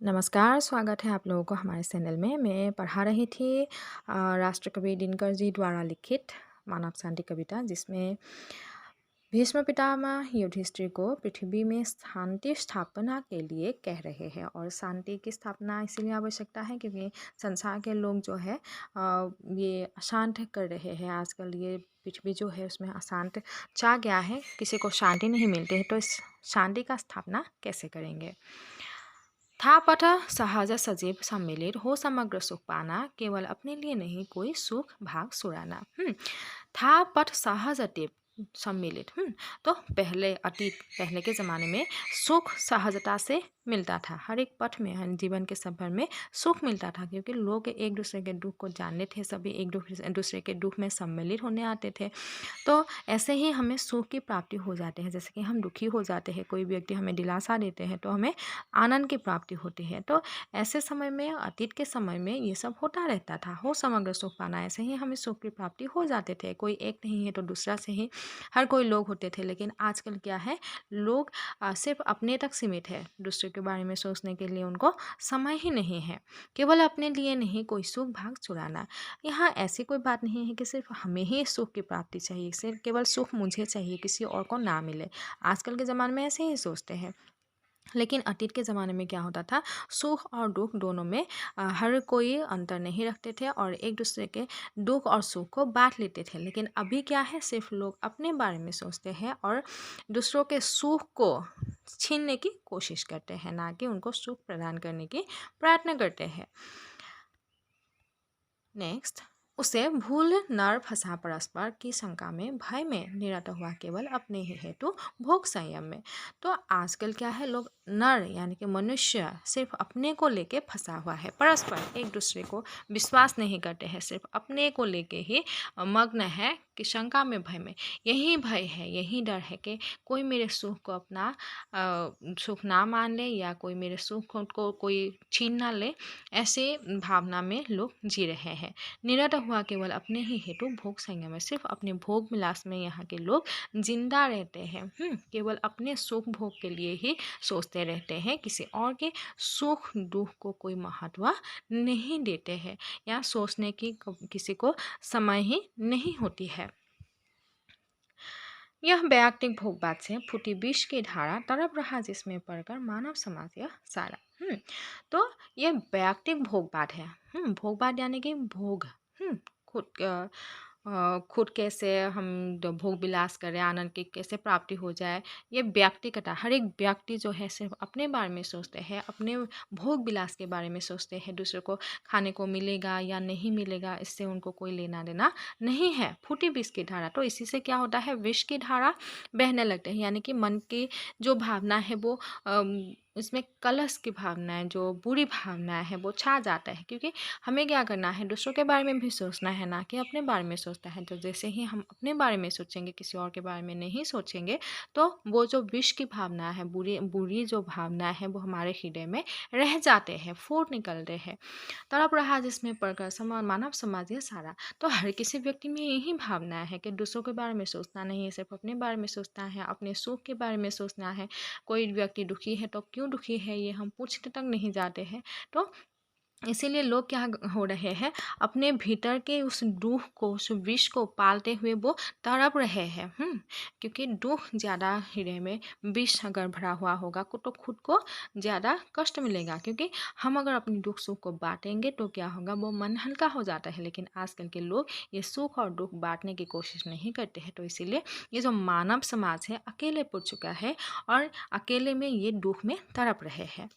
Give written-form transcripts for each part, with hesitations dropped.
नमस्कार, स्वागत है आप लोगों को हमारे चैनल में। मैं पढ़ा रही थी राष्ट्रकवि दिनकर जी द्वारा लिखित मानव शांति कविता, जिसमें भीष्म पितामह युधिष्ठिर को पृथ्वी में शांति स्थापना के लिए कह रहे हैं। और शांति की स्थापना इसीलिए आवश्यकता है क्योंकि संसार के लोग जो है ये अशांत कर रहे हैं। आजकल ये पृथ्वी जो है उसमें अशांत छा गया है, किसी को शांति नहीं मिलती है। तो इस शांति का स्थापना कैसे करेंगे? था पथ सहज सजीव सम्मिलित हो समग्र सुख पाना, केवल अपने लिए नहीं कोई सुख भाग सुराना। था पथ सहज अतीब सम्मिलित। तो पहले के ज़माने में सुख सहजता से मिलता था। हर एक पथ में, हर जीवन के सफर में सुख मिलता था, क्योंकि लोग एक दूसरे के दुख को जानते थे, सभी एक दूसरे के दुख में सम्मिलित होने आते थे। तो ऐसे ही हमें सुख की प्राप्ति हो जाते हैं। जैसे कि हम दुखी हो जाते हैं, कोई व्यक्ति हमें दिलासा देते हैं तो हमें आनंद की प्राप्ति होती है। तो ऐसे समय में, अतीत के समय में ये सब होता रहता था। हो समग्र सुख पाना, ऐसे ही हमें सुख की प्राप्ति हो जाते थे। कोई एक नहीं है तो दूसरा से ही हर कोई लोग होते थे। लेकिन आजकल क्या है, लोग सिर्फ अपने तक सीमित है। दूसरे के बारे में सोचने के लिए उनको समय ही नहीं है। केवल अपने लिए नहीं कोई सुख भाग चुराना। यहाँ ऐसी कोई बात नहीं है कि सिर्फ हमें ही सुख की प्राप्ति चाहिए, सिर्फ केवल सुख मुझे चाहिए, किसी और को ना मिले। आजकल के ज़माने में ऐसे ही सोचते हैं। लेकिन अतीत के ज़माने में क्या होता था, सुख और दुख दोनों में हर कोई अंतर नहीं रखते थे और एक दूसरे के दुख और सुख को बांट लेते थे। लेकिन अभी क्या है, सिर्फ लोग अपने बारे में सोचते हैं और दूसरों के सुख को छीनने की कोशिश करते हैं, ना कि उनको सुख प्रदान करने की प्रयत्न करते हैं। नेक्स्ट, उसे भूल नर फंसा परस्पर की शंका में, भय में निरत हुआ केवल अपने ही हेतु भोग संयम में। तो आजकल क्या है, लोग नर यानी कि मनुष्य सिर्फ अपने को लेके फंसा हुआ है। परस्पर एक दूसरे को विश्वास नहीं करते हैं, सिर्फ अपने को लेके ही मग्न है कि शंका में, भय में। यही भय है, यही डर है कि कोई मेरे सुख को अपना सुख ना मान ले, या कोई मेरे सुख को कोई छीन ना ले। ऐसे भावना में लोग जी रहे हैं। निरत हुआ केवल अपने ही हेतु भोग संयम में, सिर्फ अपने भोग विलास में यहाँ के लोग जिंदा रहते हैं। केवल अपने सुख भोग के लिए ही सोचते रहते हैं, किसी और के सुख दुख को कोई महत्व नहीं देते हैं, या सोचने की किसी को समय ही नहीं होती है। यह वैयक्तिक भोगवाद से फूटी विष की धारा, तड़प रहा जिसमें पड़कर मानव समाज यह सारा। तो यह वैयक्तिक भोगवाद है। भोगवाद यानी कि भोग, खुद खुद कैसे हम भोग विलास करें, आनंद की कैसे प्राप्ति हो जाए, ये व्यक्तिगत। हर एक व्यक्ति जो है सिर्फ अपने बारे में सोचते हैं, अपने भोग विलास के बारे में सोचते हैं। दूसरे को खाने को मिलेगा या नहीं मिलेगा, इससे उनको कोई लेना देना नहीं है। फूटी विष की धारा, तो इसी से क्या होता है, विष की धारा बहने लगते हैं। यानी कि मन की जो भावना है वो उसमें कलश की भावनाएं, जो बुरी भावनाएं है वो छा जाता है। क्योंकि हमें क्या करना है, दूसरों के बारे में भी सोचना है, ना कि अपने बारे में सोचता है। तो जैसे ही हम अपने बारे में सोचेंगे, किसी और के बारे में नहीं सोचेंगे, तो वो जो विष की भावना है, बुरी बुरी जो भावना है, वो हमारे हृदय में रह जाते हैं, फूट निकलते हैं। तड़प रहा जिसमें पड़कर समान मानव समाज ये सारा। तो हर किसी व्यक्ति में यही भावना है कि दूसरों के बारे में सोचना नहीं है, सिर्फ अपने बारे में सोचना है, अपने सुख के बारे में सोचना है। कोई व्यक्ति दुखी है तो क्यों दुखी है ये हम पूछने तक नहीं जाते हैं। तो इसीलिए लोग क्या हो रहे हैं, अपने भीतर के उस दुख को, उस विष को पालते हुए वो तड़प रहे हैं। क्योंकि दुख ज़्यादा हृदय में विष अगर भरा हुआ होगा तो खुद को ज़्यादा कष्ट मिलेगा। क्योंकि हम अगर अपने दुख सुख को बांटेंगे तो क्या होगा, वो मन हल्का हो जाता है। लेकिन आजकल के लोग ये सुख और दुख बांटने की कोशिश नहीं करते हैं। तो इसीलिए ये जो मानव समाज है अकेले पड़ चुका है और अकेले में ये दुख में तड़प रहे हैं।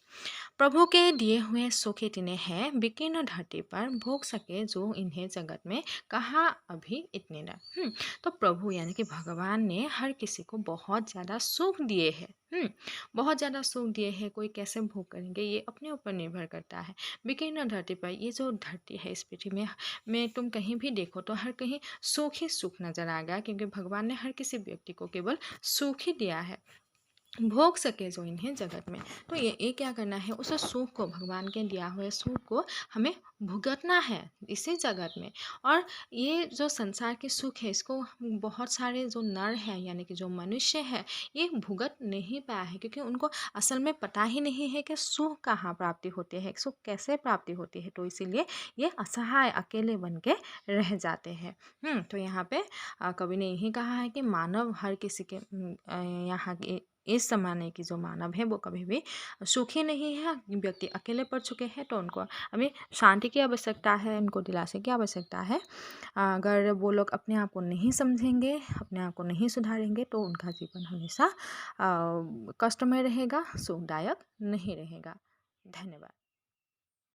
प्रभु के दिए हुए सुख इतने हैं, विकीर्ण धरती पर भोग सके जो इन्हें जगत में, कहा अभी इतने न। तो प्रभु यानी कि भगवान ने हर किसी को बहुत ज़्यादा सुख दिए हैं। बहुत ज़्यादा सुख दिए हैं। कोई कैसे भोग करेंगे ये अपने ऊपर निर्भर करता है। विकीर्ण धरती पर, ये जो धरती है इस पृथ्वी में तुम कहीं भी देखो तो हर कहीं सुख ही सुख नजर आ गया, क्योंकि भगवान ने हर किसी व्यक्ति को केवल सुख ही दिया है। भोग सके जो इन्हें जगत में। तो ये क्या करना है, उस सुख को, भगवान के दिया हुए सुख को हमें भुगतना है इसी जगत में। और ये जो संसार के सुख है, इसको बहुत सारे जो नर हैं यानी कि जो मनुष्य है, ये भुगत नहीं पाया है, क्योंकि उनको असल में पता ही नहीं है कि सुख कहाँ प्राप्ति होती है, सुख कैसे प्राप्ति होती है। तो इसीलिए ये असहाय अकेले बन के रह जाते हैं। तो यहाँ पे कवि ने यही कहा है कि मानव हर किसी के यहाँ के इस ज़माने की जो मानव है वो कभी भी सुखी नहीं है। व्यक्ति अकेले पड़ चुके हैं, तो उनको अभी शांति की आवश्यकता है, उनको दिलासे की आवश्यकता है। अगर वो लोग अपने आप को नहीं समझेंगे, अपने आप को नहीं सुधारेंगे, तो उनका जीवन हमेशा कष्टमय रहेगा, सुखदायक नहीं रहेगा। धन्यवाद।